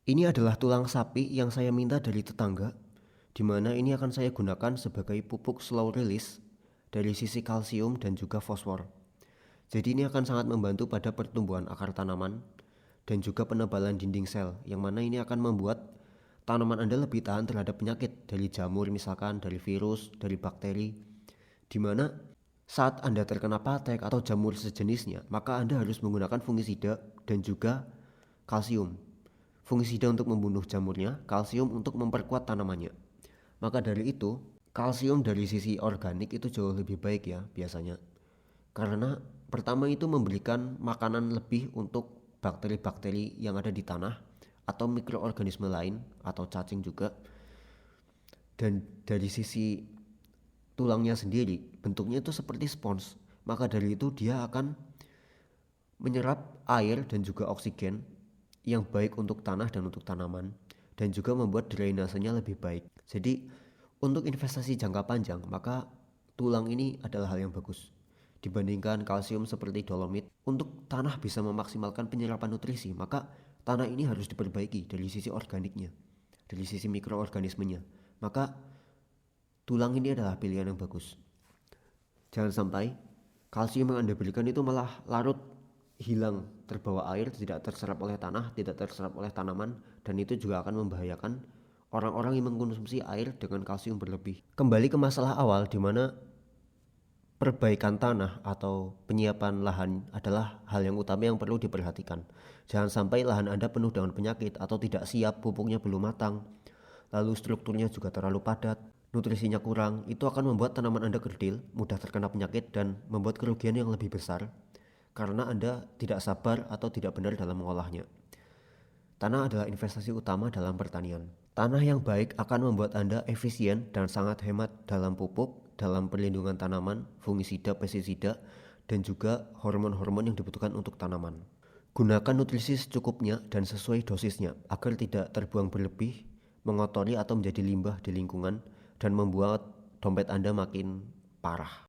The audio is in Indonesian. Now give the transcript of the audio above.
Ini adalah tulang sapi yang saya minta dari tetangga, di mana ini akan saya gunakan sebagai pupuk slow release dari sisi kalsium dan juga fosfor. Jadi ini akan sangat membantu pada pertumbuhan akar tanaman dan juga penebalan dinding sel, yang mana ini akan membuat tanaman Anda lebih tahan terhadap penyakit dari jamur misalkan, dari virus, dari bakteri, di mana saat Anda terkena patek atau jamur sejenisnya, maka Anda harus menggunakan fungisida dan juga kalsium. Fungisida untuk membunuh jamurnya, kalsium untuk memperkuat tanamannya. Maka dari itu, kalsium dari sisi organik itu jauh lebih baik ya biasanya. Karena pertama itu memberikan makanan lebih untuk bakteri-bakteri yang ada di tanah atau mikroorganisme lain atau cacing juga. Dan dari sisi tulangnya sendiri, bentuknya itu seperti spons. Maka dari itu dia akan menyerap air dan juga oksigen yang baik untuk tanah dan untuk tanaman, dan juga membuat drainasenya lebih baik. Jadi untuk investasi jangka panjang, maka tulang ini adalah hal yang bagus dibandingkan kalsium seperti dolomit. Untuk tanah bisa memaksimalkan penyerapan nutrisi, maka tanah ini harus diperbaiki dari sisi organiknya, dari sisi mikroorganismenya. Maka tulang ini adalah pilihan yang bagus. Jangan sampai kalsium yang Anda berikan itu malah larut, hilang, terbawa air, tidak terserap oleh tanah, tidak terserap oleh tanaman, dan itu juga akan membahayakan orang-orang yang mengkonsumsi air dengan kalsium berlebih. Kembali ke masalah awal, di mana perbaikan tanah atau penyiapan lahan adalah hal yang utama yang perlu diperhatikan. Jangan sampai lahan Anda penuh dengan penyakit atau tidak siap, pupuknya belum matang, lalu strukturnya juga terlalu padat, nutrisinya kurang. Itu akan membuat tanaman Anda kerdil, mudah terkena penyakit, dan membuat kerugian yang lebih besar karena Anda tidak sabar atau tidak benar dalam mengolahnya. Tanah adalah investasi utama dalam pertanian. Tanah yang baik akan membuat Anda efisien dan sangat hemat dalam pupuk, dalam perlindungan tanaman, fungisida, pestisida, dan juga hormon-hormon yang dibutuhkan untuk tanaman. Gunakan nutrisi secukupnya dan sesuai dosisnya agar tidak terbuang berlebih, mengotori atau menjadi limbah di lingkungan, dan membuat dompet Anda makin parah.